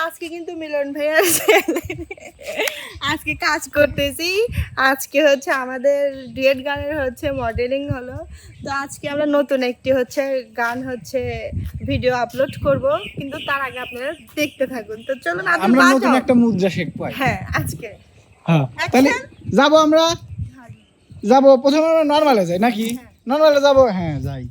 আজকে কিন্তু মিলন ভাইয়ার আজকে কাজ করতেছি। আজকে হচ্ছে আমাদের ডুয়েট গানের হচ্ছে মডেলিং হলো। তো আজকে আমরা নতুন একটি হচ্ছে গান হচ্ছে ভিডিও আপলোড করব, কিন্তু তার আগে আপনারা দেখতে থাকুন। তো চলুন আমরা নতুন একটা মুদ্রা শিখব। হ্যাঁ আজকে তাহলে যাব আমরা যাব প্রথমে আমরা নরমালে যাই নাকি? নরমালে যাব। হ্যাঁ যাই।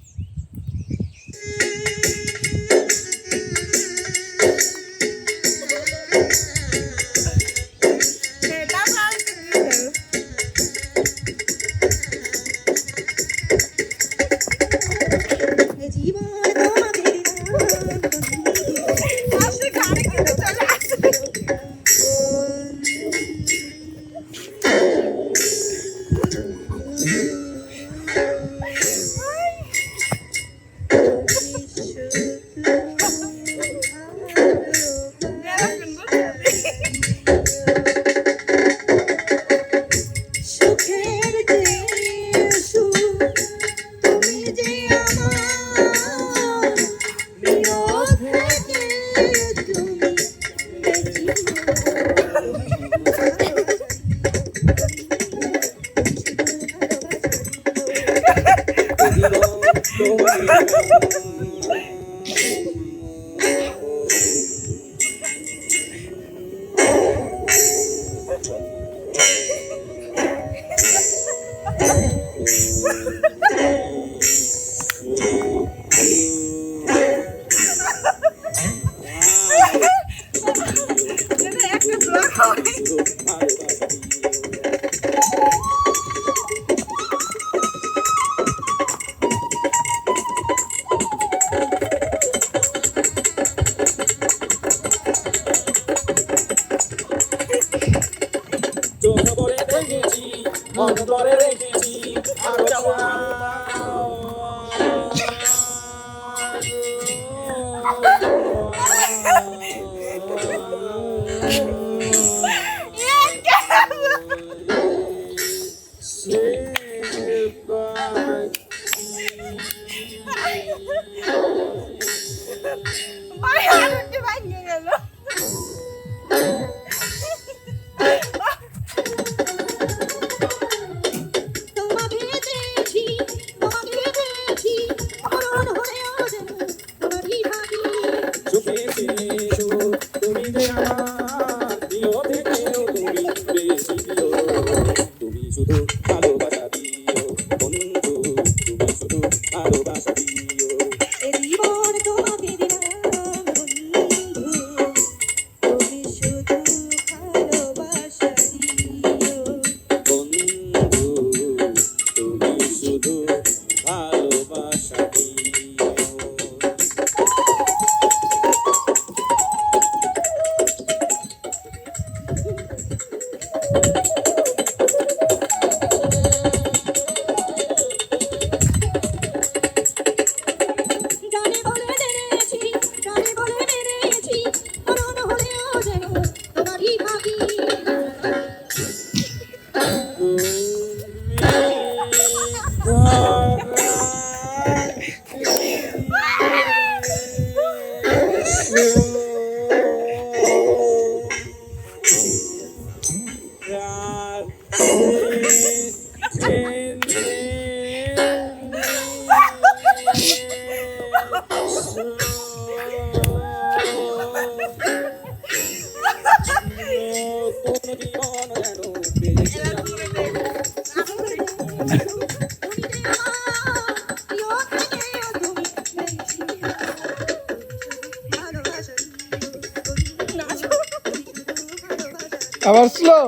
আবার স্লো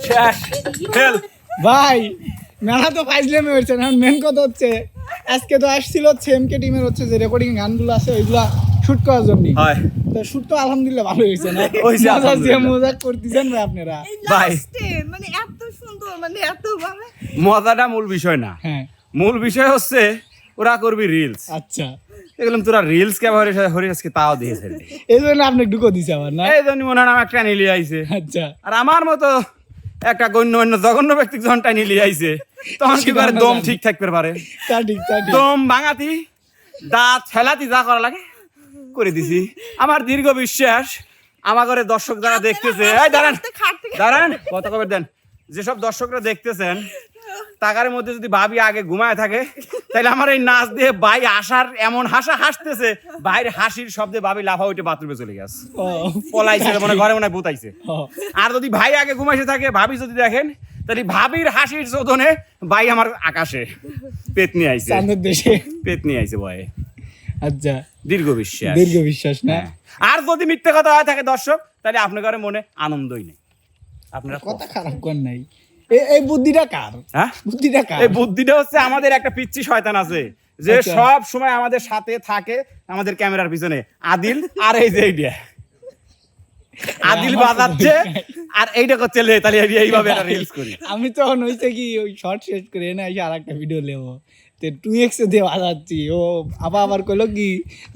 শেষ ফেল ভাই মেলা তো ফাইজলেমে হয়েছে এখন মেন কথা হচ্ছে আজকে তো আসছিল সেমকে টিমের হচ্ছে যে রেকর্ডিং গানগুলো আছে ওইগুলা শুট করার জন্য হয় তো শুট তো আলহামদুলিল্লাহ ভালো হয়েছে না হয়েছে, মজা দিয়ে আলহামদুলিল্লাহ। মজাক করতেছেন ভাই আপনারা এই ভাই। লাস্টে মানে এত সুন্দর মানে এত ভালো মজাটা মূল বিষয় না, হ্যাঁ মূল বিষয় হচ্ছে ওরা করবি রিলস। আচ্ছা এগুলো তোরা রিলস কে হরে আজকে তাও দিয়েছে এই জন্য আপনি ঢুকো দিছে আবার না এই জন্য মনে হয় আমার একটা নিলি আইছে, আচ্ছা আর আমার মতো একটা গণ্য জঘন্য ব্যক্তি যখন টাইনি নিয়ে আইছে তখন কি করে দম ঠিক থাকতে পারে, তা ঠিক তা ঠিক দম ভাঙাতি দাঁত ফেলাতি যা করা লাগে করে দিছি। আমার দীর্ঘ বিশ্বাস আমার ঘরে দর্শক যারা দেখতেছে, এই দাঁড়ান দাঁড়ান কত কবে দেন, যেসব দর্শকরা দেখতেছেন টাকার মধ্যে যদি ভাবি আগে ঘুমায় থাকে তাহলে আমার এই নাচ দিয়ে ভাই আসার এমন হাসা হাসতেছে, বাইরে হাসির শব্দে ভাবি লাফা উঠে বাথরুমে চলে গেছে, ও পলাইছে মনে ঘরে মনে হয় বুতাইছে। ও, আর যদি ভাই আগে ঘুমাইছে থাকে ভাবি যদি দেখেন তাহলে ভাবির হাসির চোদনে ভাই আমার আকাশে পেট নিয়ে আইছে, চাঁদের দেশে পেট নিয়ে আইছে ভয়ে। আচ্ছা দীর্ঘ বিশ্বাস। দীর্ঘ বিশ্বাস না হ্যাঁ। আর যদি মিথ্যে কথা হয়ে থাকে দর্শক তাহলে আপনার ঘরে মনে আনন্দই নেই, আপনারা কথা খারাপ কর নাই এই বুদ্ধিটা কার হ্যাঁ বুদ্ধিটা কার এই বুদ্ধিটা হচ্ছে আমাদের একটা পিচ্চি শয়তান আছে যে আচ্ছা। সব সময় আমাদের সাথে থাকে আমাদের ক্যামেরার পিছনে, আদিল। আর এই যে এইটা আদিল বাজাচ্ছে আর এইটা করছে লে তাহলে এইভাবে একটা রিলস করি। আমি তখন হইছে কি ওই শর্ট শেষ করে এনে এসে আর একটা ভিডিও নেবো তো 2x দিয়ে বাজাচ্ছি ও আবার কইলো কি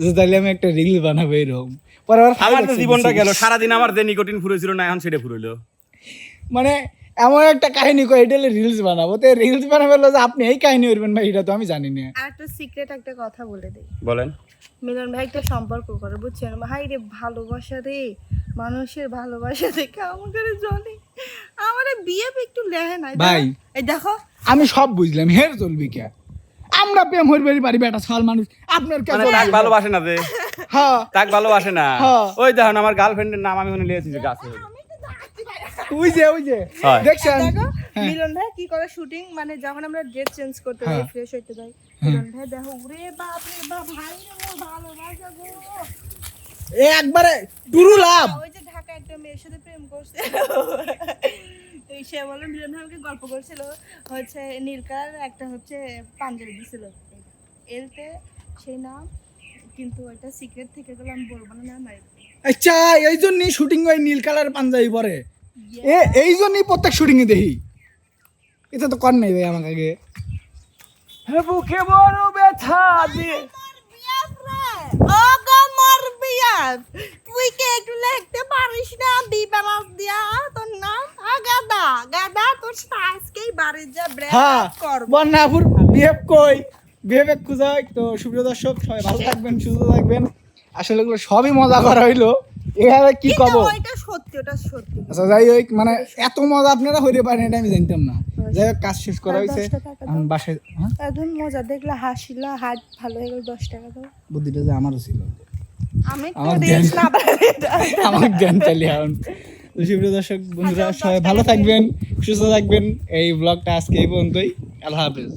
যে তাহলে আমি একটা রিল বানাবো এরকম পরে আবার আমার তো ফাইল জীবনটা দেখছি। গেল, সারাদিন আমার যে নিকোটিন ফুরেছিল না এখন সেটা ফুরইলো। মানে এমন একটা কাহিনী কই এটা রিলস বানাবো তো রিলস বানাবো হলো যে আপনি এই কাহিনী করবেন ভাই এটা তো আমি জানি না আর একটা সিক্রেট একটা কথা বলে দেই, বলেন। মিলন ভাই একটা সম্পর্ক করে বুঝছেন, ভাই রে ভালোবাসা রে, মানুষের ভালোবাসা দেখে আমাকে জলে আমার বিয়ে একটু লেহে নাই ভাই। এই দেখো আমি সব বুঝলাম হের চলবি কে আমরা প্রেম হইবারই পারি বেটা ছাল মানুষ আপনার কে মানে চলবে? তাক ভালোবাসে না যে, হ্যাঁ তাক ভালোবাসে না। হ্যাঁ। ওই দেখুন আমার গার্লফ্রেন্ডের নাম আমি ওখানে লিখেছি যে গাছে। ওই যে হয়। দেখছেন দেখো হ্যাঁ। মিলন ভাই কি করে শুটিং, মানে যখন আমরা ড্রেস চেঞ্জ করতে যাই হ্যাঁ। ফ্রেশ হইতে যাই, মিলন ভাই দেখো ওরে বাপ রে বাপ ভাই রে মোর ভালোবাসা গো। এ একবারে টুরু লাভ ওই যে ঢাকা একটা মেয়ের সাথে প্রেম করছে এই সে বলে মিলন ভাই আমাকে গল্প করছিল হচ্ছে নীলকার একটা হচ্ছে পাঞ্জাবি দিছিল এলতে সেই নাম, কিন্তু ওইটা সিক্রেট থেকে গেল, আমি বলবো না নাম। আচ্ছা এই জন্যই শুটিং ওই নীল কালার পাঞ্জাবি পরে এই জন্যই প্রত্যেক শুটিং এ দেখি এটা তো কর নাই ভাই আমাকে আগে বুকে বড় ব্যথা দিয়ে ও গো মোর বিয়াস, তুই কি একটু লিখতে পারিস না বিবেলাস দিয়া তোর নাম? গাদা গাদা তোর আজকেই বাড়ি যা হ্যাঁ ব্রেক কর। বন্যাপুর বিহেভ কই বিহেভ খুঁজাই তো সুপ্রিয় দর্শক সবাই ভালো থাকবেন সুস্থ থাকবেন আসলে এগুলো সবই মজা করা হইলো এভাবে কি কব ওইটা সত্যি, ওটা সত্যি। আচ্ছা যাই হোক মানে এত মজা আপনারা হইতে পারেন এটা আমি জানতাম না যাই হোক কাজ শেষ করা হয়েছে 10 টাকা দাও। আমি বাসায় হ্যাঁ একদম মজা দেখলা হাসিলা হাত ভালো হয়ে গেল 10 টাকা দাও। বুদ্ধিটা যে আমারও ছিল আমি তো আমার রিলস জ্ঞান- না বানাই আমার জ্ঞান চালি এখন তো সুপ্রিয় দর্শক বন্ধুরা সবাই ভালো থাকবেন সুস্থ থাকবেন এই ব্লগটা আজকে এই পর্যন্তই আল্লাহ হাফেজ